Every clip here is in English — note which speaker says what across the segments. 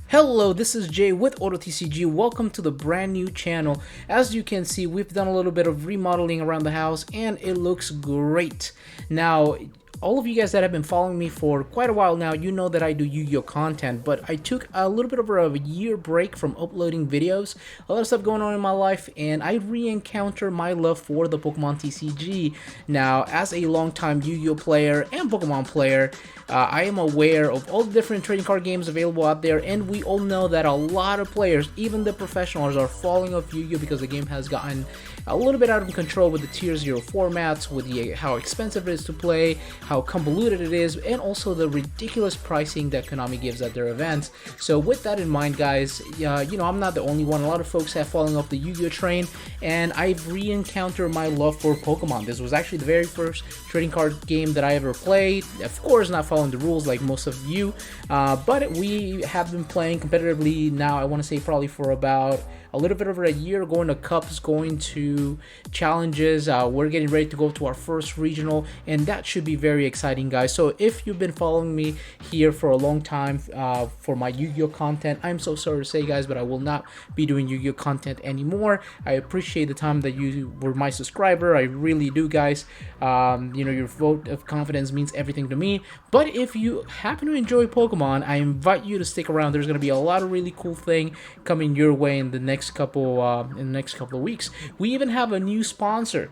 Speaker 1: Hello, this is Jay with Auto TCG. Welcome to the brand new channel. As you can see, we've done a little bit of remodeling around the house and it looks great. Now, all of you guys that have been following me for quite a while now, you know that I do Yu-Gi-Oh content, but I took a little bit over a year break from uploading videos. A lot of stuff going on in my life, and I re-encounter my love for the Pokemon TCG. Now, as a longtime Yu-Gi-Oh player and Pokemon player, I am aware of all the different trading card games available out there, and we all know that a lot of players, even the professionals, are falling off Yu-Gi-Oh because the game has gotten a little bit out of control with the Tier 0 formats, with how expensive it is to play, how convoluted it is, and also the ridiculous pricing that Konami gives at their events. So with that in mind, guys, I'm not the only one. A lot of folks have fallen off the Yu-Gi-Oh train, and I've re-encountered my love for Pokemon. This was actually the very first trading card game that I ever played. Of course, not following the rules like most of you, but we have been playing competitively now, I want to say probably for about a little bit over a year, going to cups, going to challenges. We're getting ready to go to our first regional, and that should be very exciting, guys. So if you've been following me here for a long time for my Yu-Gi-Oh content, I'm so sorry to say, guys, but I will not be doing Yu-Gi-Oh content anymore. I appreciate the time that you were my subscriber. I really do, guys. Your vote of confidence means everything to me. But if you happen to enjoy Pokemon, I invite you to stick around. There's going to be a lot of really cool thing coming your way in the next couple of weeks. We even have a new sponsor.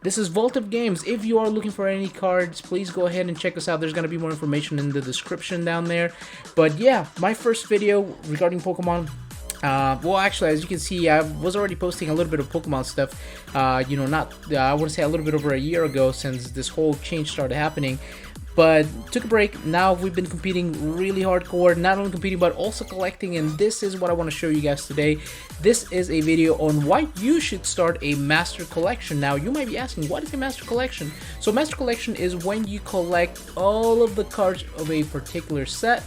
Speaker 1: This is Vault of Games. If you are looking for any cards, please go ahead and check us out. There's going to be more information in the description down there. But yeah, my first video regarding Pokemon. Well, actually, as you can see, I was already posting a little bit of Pokemon stuff. I want to say a little bit over a year ago, since this whole change started happening. But took a break. Now we've been competing really hardcore, not only competing but also collecting, and this is what I want to show you guys today. This is a video on why you should start a master collection. Now you might be asking, what is a master collection? So master collection is when you collect all of the cards of a particular set,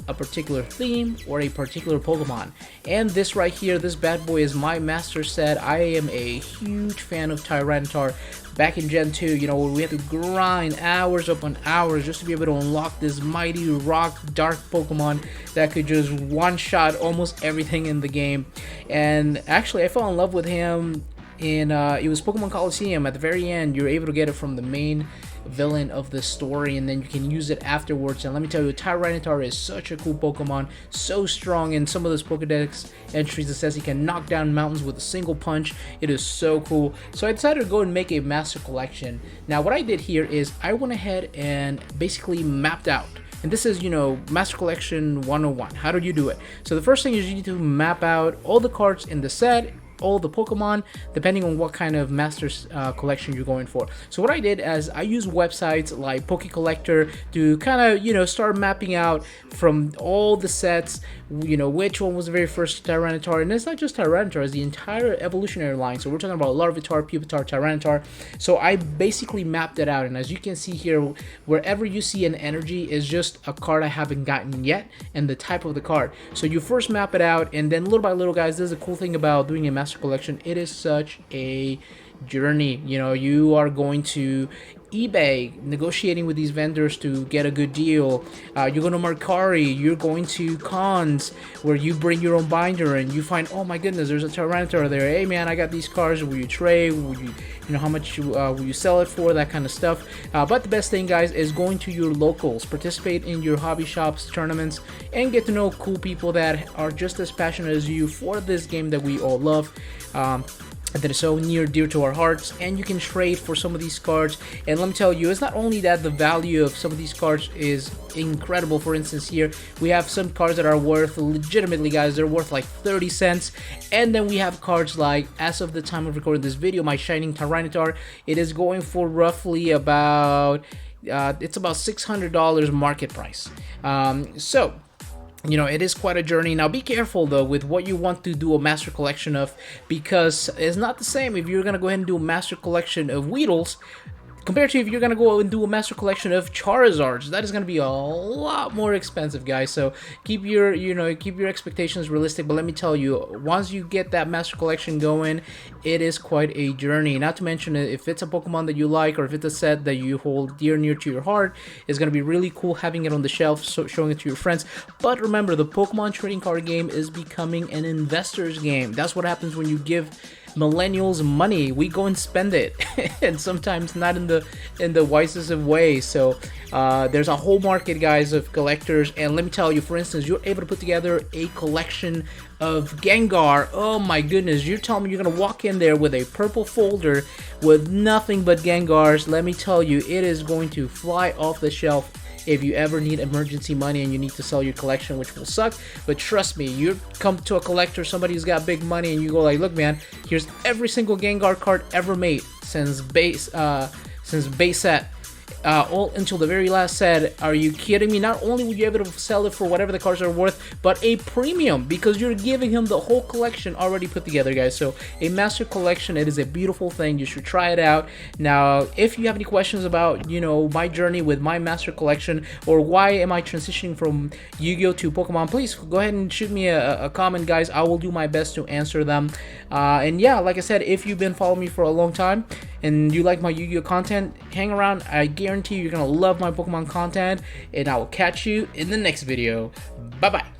Speaker 1: a particular theme, or a particular Pokemon. And this right here, this bad boy, is my master set. I am a huge fan of Tyranitar. Back in Gen 2, where we had to grind hours upon hours just to be able to unlock this mighty rock dark Pokemon that could just one-shot almost everything in the game. And actually, I fell in love with him in, it was Pokemon Coliseum. At the very end, you're able to get it from the main villain of the story, and then you can use it afterwards. And let me tell you, Tyranitar is such a cool Pokemon, so strong. In some of those Pokedex entries, it says he can knock down mountains with a single punch. It is so cool. So I decided to go and make a master collection. Now what I did here is I went ahead and basically mapped out, and this is, Master Collection 101. How do you do it? So the first thing is you need to map out all the cards in the set, all the Pokemon, depending on what kind of Masters collection you're going for. So what I did is I used websites like Poke Collector to kind of, start mapping out from all the sets, which one was the very first Tyranitar. And it's not just Tyranitar, it's the entire evolutionary line. So we're talking about Larvitar, Pupitar, Tyranitar. So I basically mapped it out, and as you can see here, wherever you see an energy is just a card I haven't gotten yet and the type of the card. So you first map it out, and then little by little, guys, this is a cool thing about doing a master collection. It is such a journey. You are going to eBay, negotiating with these vendors to get a good deal. You're going to Mercari, you're going to cons where you bring your own binder and you find, oh my goodness, there's a Tyranitar there. Hey man, I got these cards. Will you trade? Will you, how much will you sell it for? That kind of stuff. But the best thing, guys, is going to your locals, participate in your hobby shops, tournaments, and get to know cool people that are just as passionate as you for this game that we all love. That is so near dear to our hearts, and you can trade for some of these cards. And let me tell you, it's not only that the value of some of these cards is incredible. For instance, here we have some cards that are worth, legitimately, guys, they're worth like 30 cents. And then we have cards like, as of the time of recording this video, my Shining Tyranitar, it is going for roughly about it's about $600 market price. It is quite a journey. Now be careful though with what you want to do a master collection of, because it's not the same if you're gonna go ahead and do a master collection of Weedles compared to if you're gonna go and do a master collection of Charizards. That is gonna be a lot more expensive, guys. So keep your keep your expectations realistic. But let me tell you, once you get that master collection going, it is quite a journey. Not to mention, if it's a Pokemon that you like, or if it's a set that you hold dear near to your heart, it's gonna be really cool having it on the shelf, showing it to your friends. But remember, the Pokemon trading card game is becoming an investor's game. That's what happens when you give millennials money. We go and spend it, and sometimes not in the wisest of ways. So there's a whole market, guys, of collectors. And let me tell you, for instance, you're able to put together a collection of Gengar. Oh my goodness, you're telling me you're gonna walk in there with a purple folder with nothing but Gengars. Let me tell you, it is going to fly off the shelf if you ever need emergency money and you need to sell your collection, which will suck. But trust me, you come to a collector, somebody who's got big money, and you go like, look man, here's every single Gengar card ever made since base set, all until the very last set. Are you kidding me? Not only would you be able to sell it for whatever the cards are worth, but a premium, because you're giving him the whole collection already put together, guys. So a master collection, it is a beautiful thing. You should try it out. Now, if you have any questions about, my journey with my master collection, or why am I transitioning from Yu-Gi-Oh to Pokemon, please go ahead and shoot me a comment, guys. I will do my best to answer them. And yeah, like I said, if you've been following me for a long time and you like my Yu-Gi-Oh content, hang around. I guarantee you're gonna love my Pokemon content, and I will catch you in the next video. Bye bye.